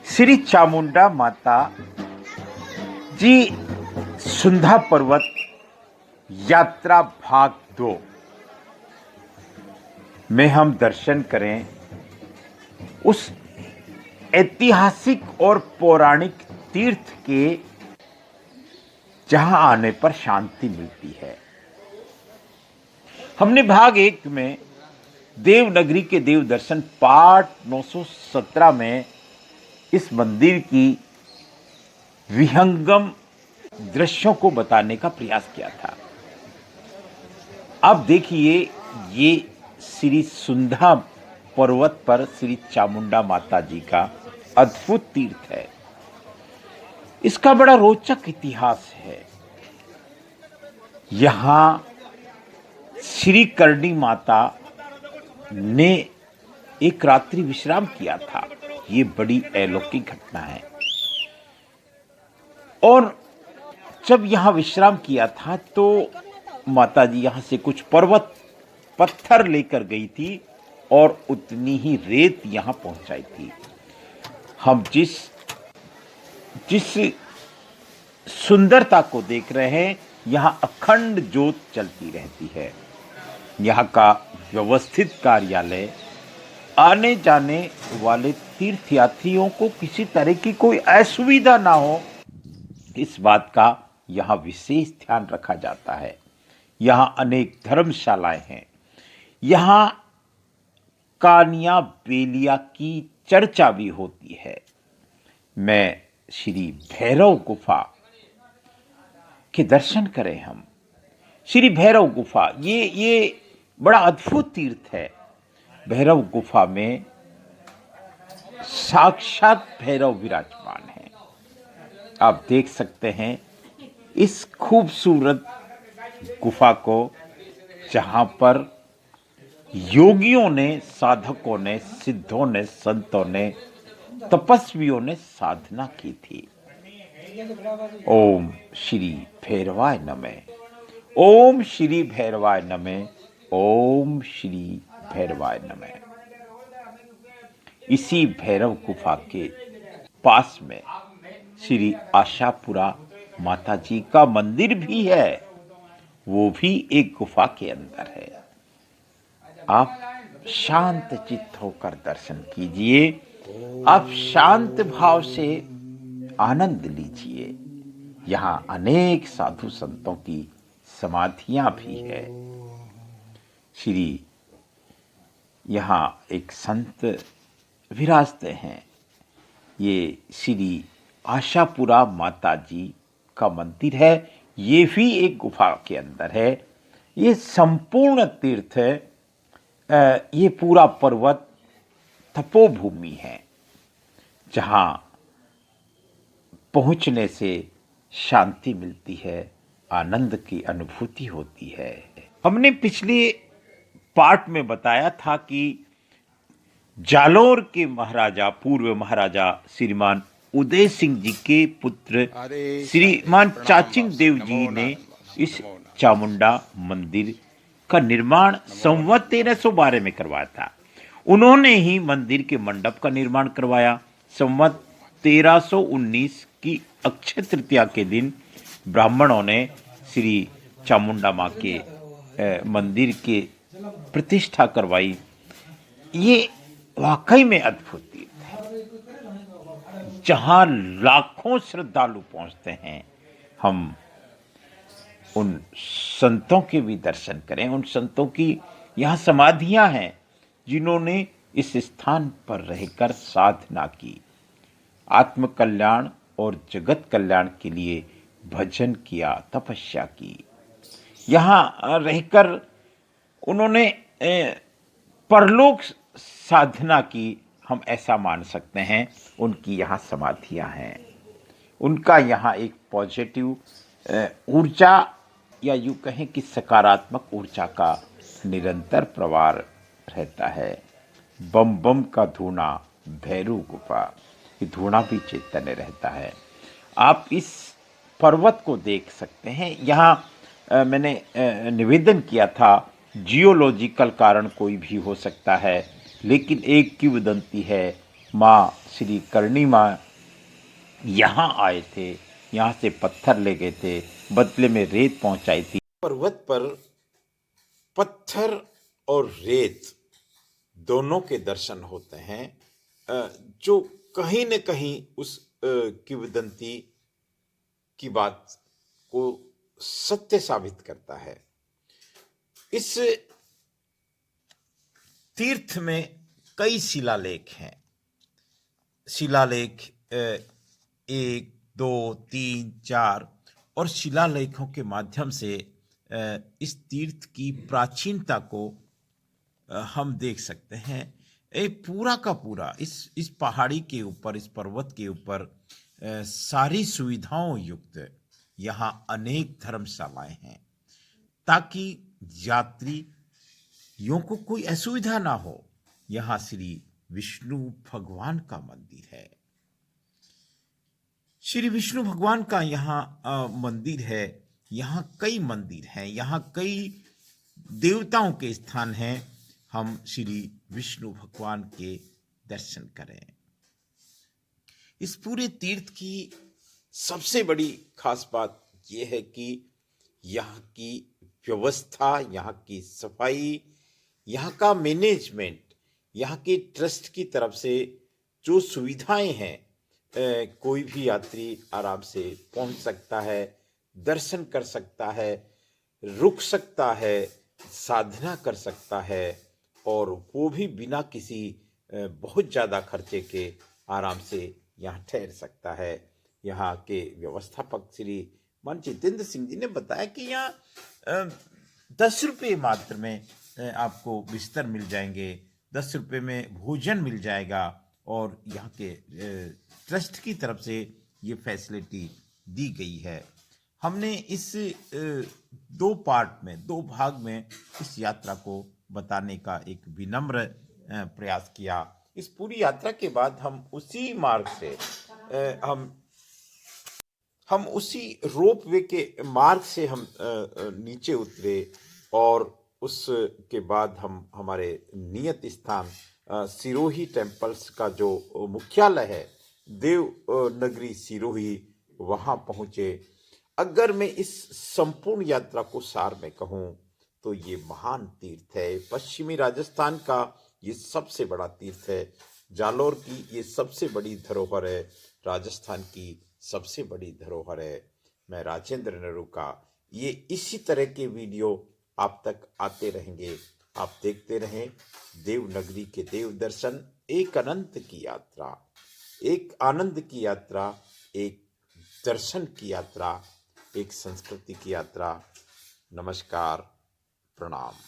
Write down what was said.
श्री चामुंडा माता जी सुंधा पर्वत यात्रा भाग 2 में हम दर्शन करें उस ऐतिहासिक और पौराणिक तीर्थ के जहां आने पर शांति मिलती है। हमने भाग 1 में देवनगरी के देव दर्शन पाठ 917 में इस मंदिर की विहंगम दृश्यों को बताने का प्रयास किया था। अब देखिए, ये श्री सुंधा पर्वत पर श्री चामुंडा माता जी का अद्भुत तीर्थ है। इसका बड़ा रोचक इतिहास है। यहां श्री करणी माता ने एक रात्रि विश्राम किया था। ये बड़ी अलौकिक घटना है। और जब यहां विश्राम किया था तो माता जी यहां से कुछ पर्वत पत्थर लेकर गई थी और उतनी ही रेत यहां पहुंचाई थी। हम जिस सुंदरता को देख रहे हैं, यहां अखंड ज्योत चलती रहती है। यहां का व्यवस्थित कार्यालय आने जाने वाले तीर्थयात्रियों को किसी तरह की कोई असुविधा ना हो, इस बात का यहां विशेष ध्यान रखा जाता है। यहां अनेक धर्मशालाएं हैं। यहां कानिया बेलिया की चर्चा भी होती है। मैं श्री भैरव गुफा के दर्शन करें हम। श्री भैरव गुफा ये बड़ा अद्भुत तीर्थ है। भैरव गुफा में साक्षात भैरव विराजमान है। आप देख सकते हैं इस खूबसूरत गुफा को, जहां पर योगियों ने, साधकों ने, सिद्धों ने, संतों ने, तपस्वियों ने साधना की थी। ओम श्री भैरवाय नमः। ओम श्री भैरवाय नमः। ओम श्री भैरवाय नमः। इसी भैरव गुफा के पास में श्री आशापुरा माता जी का मंदिर भी है। वो भी एक गुफा के अंदर है। आप शांत चित्त होकर दर्शन कीजिए। आप शांत भाव से आनंद लीजिए। यहां अनेक साधु संतों की समाधियां भी है। श्री यहां एक संत विराजते हैं। ये श्री आशापुरा माता जी का मंदिर है। ये भी एक गुफा के अंदर है। ये संपूर्ण तीर्थ है। ये पूरा पर्वत तपोभूमि है, जहां पहुंचने से शांति मिलती है, आनंद की अनुभूति होती है। हमने पिछले पार्ट में बताया था कि जालोर के महाराजा, पूर्व महाराजा श्रीमान उदय सिंह जी के पुत्र श्रीमान चाचिंग देव जी ने इस चामुंडा मंदिर का निर्माण संवत 1312 में करवाया था। उन्होंने ही मंदिर के मंडप का निर्माण करवाया। संवत 1319 की अक्षय तृतीया के दिन ब्राह्मणों ने श्री चामुंडा मां के मंदिर के प्रतिष्ठा करवाई। ये वाकई में अद्भुत तीर्थ है, जहां लाखों श्रद्धालु पहुंचते हैं। हम उन संतों के भी दर्शन करें। उन संतों की यहां समाधियां हैं, जिन्होंने इस स्थान पर रहकर साधना की, आत्म कल्याण और जगत कल्याण के लिए भजन किया, तपस्या की। यहां रहकर उन्होंने परलोक साधना की, हम ऐसा मान सकते हैं। उनकी यहाँ समाधियाँ हैं। उनका यहाँ एक पॉजिटिव ऊर्जा, या यूँ कहें कि सकारात्मक ऊर्जा का निरंतर प्रवाह रहता है। बम बम का धूना भैरू गुफा, ये धूना भी चैतन्य रहता है। आप इस पर्वत को देख सकते हैं। यहाँ मैंने निवेदन किया था, जियोलॉजिकल कारण कोई भी हो सकता है, लेकिन एक किंवदंती है, माँ श्री करणी माँ यहाँ आए थे, यहाँ से पत्थर ले गए थे, बदले में रेत पहुंचाई थी। पर्वत पर पत्थर और रेत दोनों के दर्शन होते हैं, जो कहीं न कहीं उस किंवदंती की बात को सत्य साबित करता है। इस तीर्थ में कई शिलालेख हैं। शिलालेख 1, 2, 3, 4 और शिलालेखों के माध्यम से इस तीर्थ की प्राचीनता को हम देख सकते हैं। एक पूरा का पूरा इस पहाड़ी के ऊपर, इस पर्वत के ऊपर सारी सुविधाओं युक्त यहाँ अनेक धर्मशालाएं हैं, ताकि यात्रियों को कोई असुविधा ना हो। यहाँ श्री विष्णु भगवान का मंदिर है। श्री विष्णु भगवान का यहाँ मंदिर है। यहाँ कई मंदिर हैं, यहाँ कई देवताओं के स्थान हैं। हम श्री विष्णु भगवान के दर्शन करें। इस पूरे तीर्थ की सबसे बड़ी खास बात यह है कि यहाँ की व्यवस्था, यहाँ की सफाई, यहाँ का मैनेजमेंट, यहाँ के ट्रस्ट की तरफ से जो सुविधाएं हैं, कोई भी यात्री आराम से पहुंच सकता है, दर्शन कर सकता है, रुक सकता है, साधना कर सकता है, और वो भी बिना किसी बहुत ज़्यादा खर्चे के आराम से यहाँ ठहर सकता है। यहाँ के व्यवस्थापक श्री मान जितेंद्र सिंह जी ने बताया कि यहाँ 10 रुपये मात्र में आपको बिस्तर मिल जाएंगे, 10 रुपये में भोजन मिल जाएगा, और यहाँ के ट्रस्ट की तरफ से ये फैसिलिटी दी गई है। हमने इस 2 पार्ट में, 2 भाग में इस यात्रा को बताने का एक विनम्र प्रयास किया। इस पूरी यात्रा के बाद हम उसी मार्ग से हम उसी रोपवे के मार्ग से हम नीचे उतरे, और उसके बाद हम हमारे नियत स्थान सिरोही टेम्पल्स का जो मुख्यालय है, देवनगरी सिरोही, वहाँ पहुँचे। अगर मैं इस संपूर्ण यात्रा को सार में कहूँ तो ये महान तीर्थ है। पश्चिमी राजस्थान का ये सबसे बड़ा तीर्थ है। जालोर की ये सबसे बड़ी धरोहर है। राजस्थान की सबसे बड़ी धरोहर है। मैं राजेंद्र नरूका। ये इसी तरह के वीडियो आप तक आते रहेंगे। आप देखते रहें देवनगरी के देव दर्शन, एक अनंत की यात्रा, एक आनंद की यात्रा, एक दर्शन की यात्रा, एक संस्कृति की यात्रा। नमस्कार, प्रणाम।